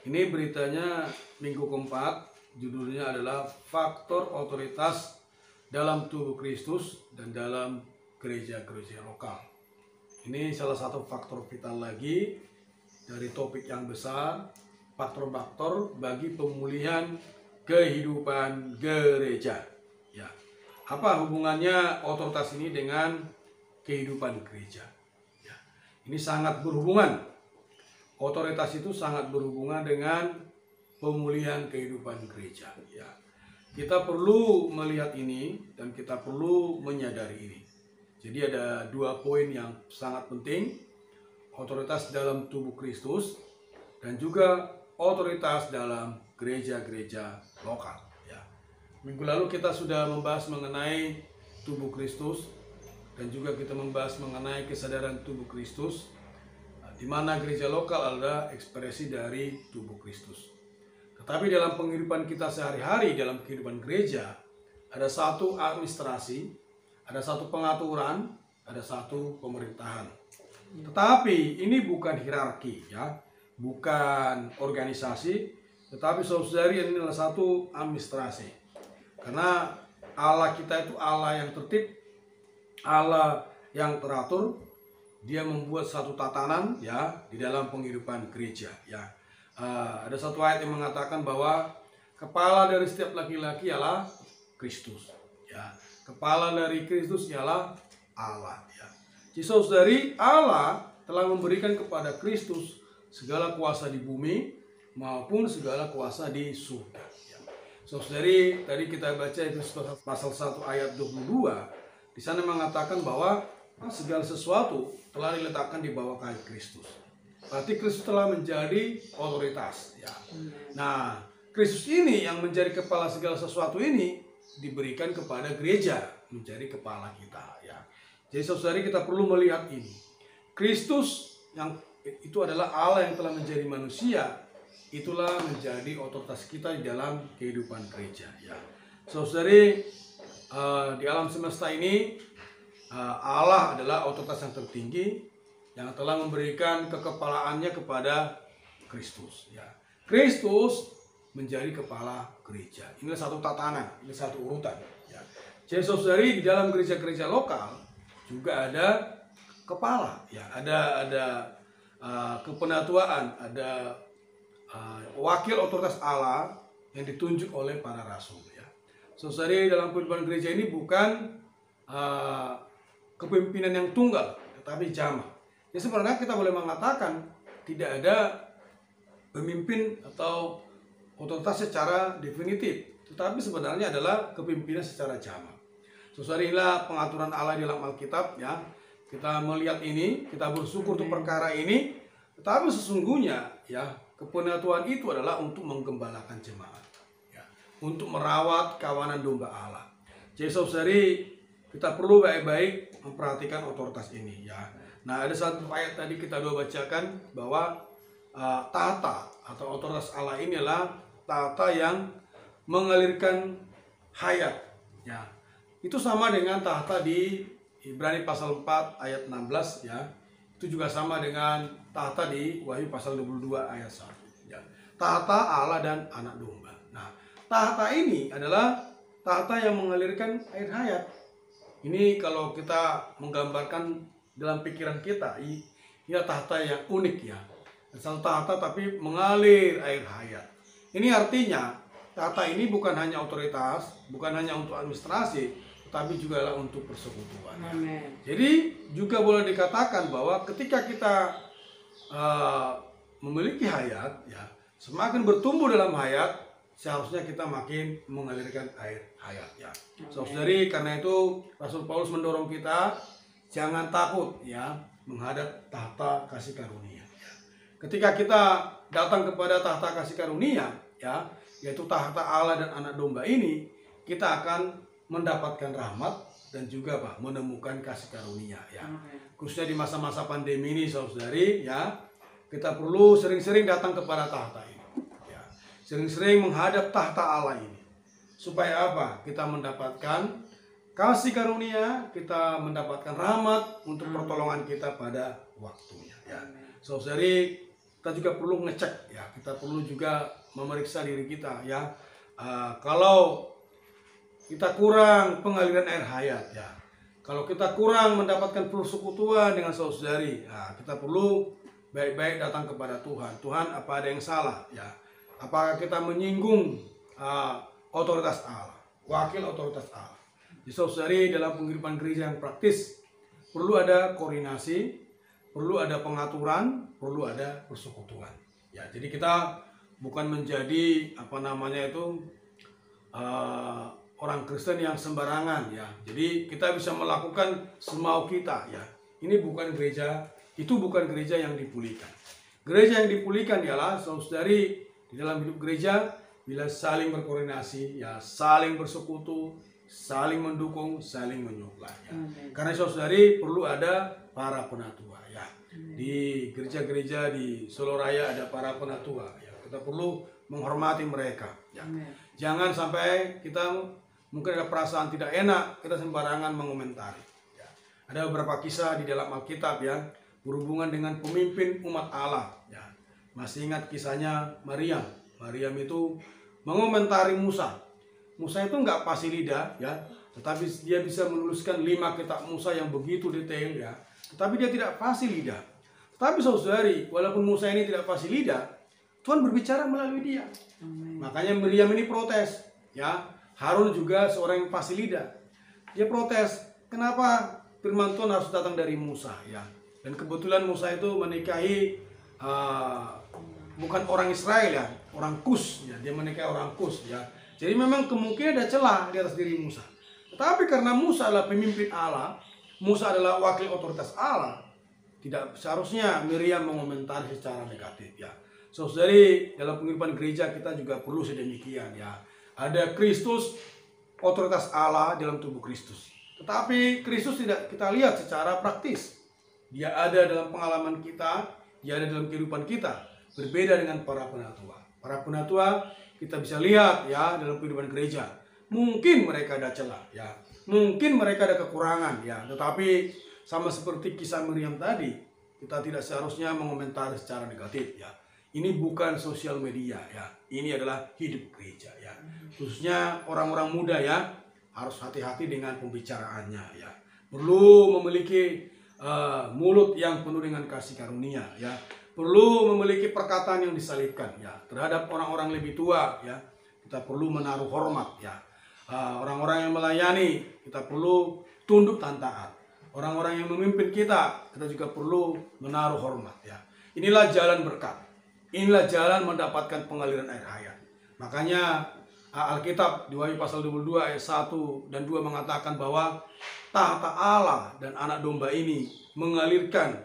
Ini beritanya minggu keempat, judulnya adalah Faktor Otoritas dalam Tubuh Kristus dan dalam Gereja-gereja Lokal. Ini salah satu faktor vital lagi dari topik yang besar, faktor-faktor bagi pemulihan kehidupan gereja. Ya, apa hubungannya otoritas ini dengan kehidupan gereja? Ya, ini sangat berhubungan. Otoritas itu sangat berhubungan dengan pemulihan kehidupan gereja. Ya, kita perlu melihat ini dan kita perlu menyadari ini. Jadi ada dua poin yang sangat penting: otoritas dalam tubuh Kristus dan juga otoritas dalam gereja-gereja lokal. Ya, minggu lalu kita sudah membahas mengenai tubuh Kristus dan juga kita membahas mengenai kesadaran tubuh Kristus, di mana gereja lokal adalah ekspresi dari tubuh Kristus. Tetapi dalam kehidupan kita sehari-hari, dalam kehidupan gereja, ada satu administrasi, ada satu pengaturan, ada satu pemerintahan. Tetapi ini bukan hierarki, ya, bukan organisasi, tetapi saudari ini adalah satu administrasi. Karena Allah kita itu Allah yang tertib, Allah yang teratur. Dia membuat satu tatanan, ya, di dalam penghidupan gereja. Ya, ada satu ayat yang mengatakan bahwa kepala dari setiap laki-laki ialah Kristus. Ya, kepala dari Kristus ialah Allah. Ya, jadi saudari, Allah telah memberikan kepada Kristus segala kuasa di bumi maupun segala kuasa di surga. Ya, saudari, tadi kita baca itu pasal 1 ayat 22. Di sana mengatakan bahwa segala sesuatu telah diletakkan di bawah kaki Kristus. Berarti Kristus telah menjadi otoritas. Ya. Nah, Kristus ini yang menjadi kepala segala sesuatu ini diberikan kepada gereja menjadi kepala kita. Ya. Jadi saudari, kita perlu melihat ini. Kristus yang itu adalah Allah yang telah menjadi manusia, itulah menjadi otoritas kita di dalam kehidupan gereja. Ya. Saudari, di alam semesta ini Allah adalah otoritas yang tertinggi yang telah memberikan kekepalaannya kepada Kristus. Ya, Kristus menjadi kepala gereja. Ini satu tatanan, ini satu urutan. Ya. Jadi saudari, di dalam gereja-gereja lokal juga ada kepala. Ya, ada kepenatuaan, ada wakil otoritas Allah yang ditunjuk oleh para rasul. Ya. Saudari, dalam kehidupan gereja ini bukan kepemimpinan yang tunggal, tetapi jamaah. Jadi sebenarnya kita boleh mengatakan tidak ada pemimpin atau otoritas secara definitif, tetapi sebenarnya adalah kepemimpinan secara jamaah. Saudari, inilah pengaturan Allah di dalam Alkitab. Ya, kita melihat ini, kita bersyukur untuk perkara ini. Tetapi sesungguhnya, ya, kepenatuan itu adalah untuk menggembalakan jemaat, ya, untuk merawat kawanan domba Allah. Jadi saudari, kita perlu baik-baik memperhatikan otoritas ini. Ya. Nah, ada satu ayat tadi kita dua bacakan bahwa tahta atau otoritas Allah ini adalah tahta yang mengalirkan hayat. Ya. Itu sama dengan tahta di Ibrani pasal 4 ayat 16. Ya. Itu juga sama dengan tahta di Wahyu pasal 22 ayat 1. Ya. Tahta Allah dan anak domba. Nah, tahta ini adalah tahta yang mengalirkan air hayat. Ini kalau kita menggambarkan dalam pikiran kita, ini tahta yang unik, ya. Satu tahta tapi mengalir air hayat. Ini artinya tahta ini bukan hanya otoritas, bukan hanya untuk administrasi, tetapi juga adalah untuk persekutuan. Ya. Jadi juga boleh dikatakan bahwa ketika kita memiliki hayat, ya, semakin bertumbuh dalam hayat, seharusnya kita makin mengalirkan air hayat. Ya. Saudari, karena itu Rasul Paulus mendorong kita jangan takut, ya, menghadap tahta kasih karunia. Ya. Ketika kita datang kepada tahta kasih karunia, ya, yaitu tahta Allah dan anak domba ini, kita akan mendapatkan rahmat dan juga menemukan kasih karunia. Ya. Khususnya di masa-masa pandemi ini, saudari, ya, kita perlu sering-sering datang kepada tahta ini. Sering-sering menghadap tahta Allah ini. Supaya apa? Kita mendapatkan kasih karunia, kita mendapatkan rahmat untuk pertolongan kita pada waktunya. Ya. Saudari, kita juga perlu ngecek ya, kita perlu juga memeriksa diri kita ya. Kalau kita kurang pengaliran air hayat ya, kalau kita kurang mendapatkan persekutuan dengan saudari, ya, kita perlu baik-baik datang kepada Tuhan. Tuhan, apa ada yang salah ya? Apakah kita menyinggung otoritas Allah, wakil otoritas Allah? Jadi saudari, dalam penghidupan gereja yang praktis perlu ada koordinasi, perlu ada pengaturan, perlu ada persekutuan. Ya, jadi kita bukan menjadi orang Kristen yang sembarangan ya. Jadi kita bisa melakukan semau kita ya. Ini bukan gereja, itu bukan gereja yang dipulihkan. Gereja yang dipulihkan ialah saudari di dalam hidup gereja bila saling berkoordinasi ya, saling bersekutu, saling mendukung, saling menyuplai ya. Karena saudari perlu ada para penatua ya. Di gereja-gereja di Solo Raya ada para penatua ya. Kita perlu menghormati mereka ya. Jangan sampai kita mungkin ada perasaan tidak enak, kita sembarangan mengomentari ya. Ada beberapa kisah di dalam Alkitab ya, berhubungan dengan pemimpin umat Allah ya. Masih ingat kisahnya Maryam? Maryam itu mengomentari Musa. Musa itu nggak fasih lidah ya, tetapi dia bisa menuliskan 5 kitab Musa yang begitu detail ya. Tetapi dia tidak fasih lidah. Tetapi saudari, walaupun Musa ini tidak fasih lidah, Tuhan berbicara melalui dia. Makanya Maryam ini protes ya. Harun juga seorang yang fasih lidah. Dia protes, kenapa firman Tuhan harus datang dari Musa ya. Dan kebetulan Musa itu menikahi bukan orang Israel ya, orang Kus ya. Dia menikahi orang Kus ya. Jadi memang kemungkinan ada celah di atas diri Musa. Tetapi karena Musa adalah pemimpin Allah, Musa adalah wakil otoritas Allah, tidak seharusnya Miriam mengomentari secara negatif ya. Saudari, dalam penghidupan gereja kita juga perlu sedemikian ya. Ada Kristus, otoritas Allah dalam tubuh Kristus. Tetapi Kristus tidak kita lihat secara praktis. Dia ada dalam pengalaman kita, dia ada dalam kehidupan kita. Berbeda dengan para penatua. Para penatua kita bisa lihat ya dalam kehidupan gereja. Mungkin mereka ada celah ya. Mungkin mereka ada kekurangan ya. Tetapi sama seperti kisah Miriam tadi, kita tidak seharusnya mengomentari secara negatif ya. Ini bukan sosial media ya. Ini adalah hidup gereja ya. Khususnya orang-orang muda ya, harus hati-hati dengan pembicaraannya ya. Perlu memiliki mulut yang penuh dengan kasih karunia ya. Perlu memiliki perkataan yang disalibkan ya. Terhadap orang-orang lebih tua ya, kita perlu menaruh hormat ya. Orang-orang yang melayani, kita perlu tunduk dan taat. Orang-orang yang memimpin kita juga perlu menaruh hormat ya. Inilah jalan berkat. Inilah jalan mendapatkan pengaliran air hayat. Makanya Alkitab di Wahyu pasal 22 ayat 1 dan 2 mengatakan bahwa tahta Allah dan anak domba ini mengalirkan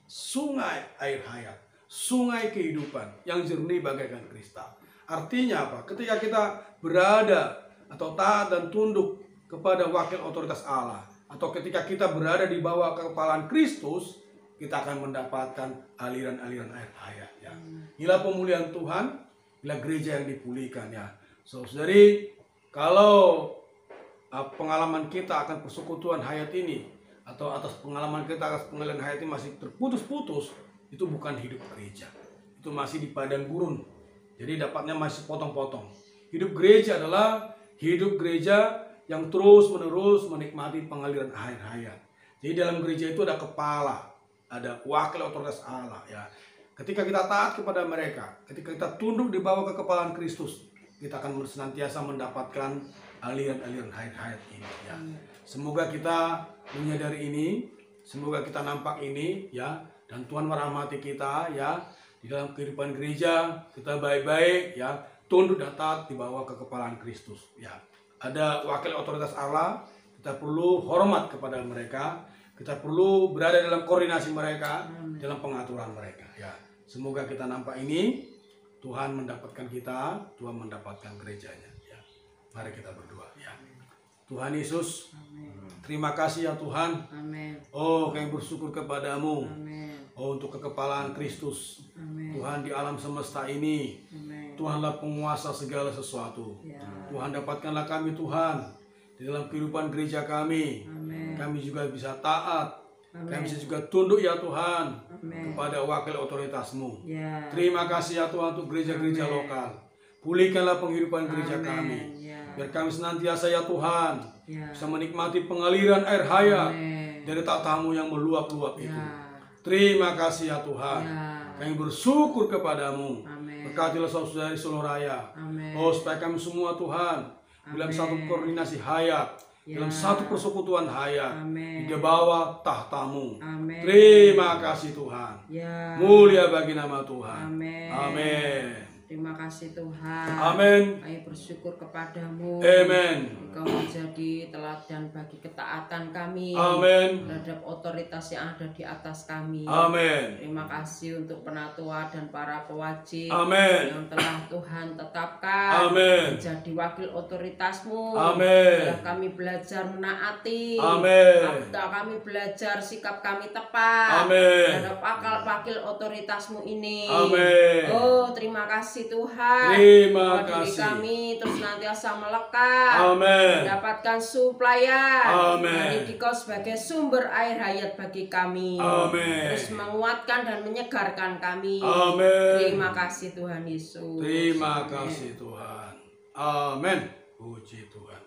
sungai air hayat, sungai kehidupan yang jernih bagaikan kristal. Artinya apa? Ketika kita berada atau taat dan tunduk kepada wakil otoritas Allah, atau ketika kita berada di bawah kekepalan Kristus, kita akan mendapatkan aliran-aliran air hayat ya. Inilah pemulihan Tuhan, inilah gereja yang dipulihkan ya. Saudari, kalau pengalaman kita akan persekutuan hayat ini, atau atas pengalaman kita atas pengaliran hayat ini masih terputus-putus, itu bukan hidup gereja. Itu masih di padang gurun. Jadi dapatnya masih potong-potong. Hidup gereja adalah hidup gereja yang terus-menerus menikmati pengaliran air hayat. Jadi dalam gereja itu ada kepala, ada wakil otoritas Allah ya. Ketika kita taat kepada mereka, ketika kita tunduk di bawah kekepalan Kristus, kita akan senantiasa mendapatkan aliran-aliran air hayat ini ya. Semoga kita menyadari ini, semoga kita nampak ini ya, dan Tuhan merahmati kita ya. Di dalam kehidupan gereja kita baik-baik ya, tunduk dan taat di bawah kekepalan Kristus ya. Ada wakil otoritas Allah, kita perlu hormat kepada mereka, kita perlu berada dalam koordinasi mereka, dalam pengaturan mereka ya. Semoga kita nampak ini, Tuhan mendapatkan kita, Tuhan mendapatkan gerejanya ya. Mari kita berdoa ya. Tuhan Yesus, terima kasih ya Tuhan. Amin. Oh, kami bersyukur kepadamu. Amin. Oh, untuk kekepalan Kristus. Amin. Tuhan di alam semesta ini, Amin. Tuhanlah penguasa segala sesuatu. Ya. Tuhan, dapatkanlah kami Tuhan di dalam kehidupan gereja kami. Amin. Kami juga bisa taat, Kami bisa juga tunduk ya Tuhan Amin. kepada wakil otoritas-Mu. Ya. Terima kasih ya Tuhan untuk gereja-gereja Amin. lokal. Pulihkanlah penghidupan gereja Amin. kami. Ya. Biar kami senantiasa ya Tuhan Ya. bisa menikmati pengaliran air hayat Amin. dari takhta-Mu yang meluap-luap itu. Ya. Terima kasih ya Tuhan. Ya. Kami bersyukur kepadamu. Amin. Berkatilah saudara-saudari seluruh raya. Amin. Oh, supaya kami semua Tuhan dalam Amin. satu koordinasi hayat, Ya. dalam satu persekutuan hayat, Amin. di bawah tahta-Mu. Amin. Terima kasih Tuhan. Ya. Mulia bagi nama Tuhan. Amin. Amin. Terima kasih Tuhan. Amin. Kami bersyukur kepadamu. Amin. Engkau menjadi teladan bagi ketaatan kami Amin. terhadap otoritas yang ada di atas kami. Amin. Terima kasih untuk penatua dan para pewajib Amin. yang telah Tuhan tetapkan Amin. menjadi wakil otoritas-Mu. Amin. Telah kami belajar menaati. Amin. Telah kami belajar sikap kami tepat Amin. terhadap wakil otoritas-Mu ini. Amin. Oh, terima kasih Tuhan. Terima Bahwa diri kasih. kami terus senantiasa melekat. Amin. Mendapatkan suplayan Amin. dari Dikau sebagai sumber air hayat bagi kami. Amin. Terus menguatkan dan menyegarkan kami. Amin. Terima kasih Tuhan Yesus. Terima Amin. kasih Tuhan. Amin. Puji Tuhan.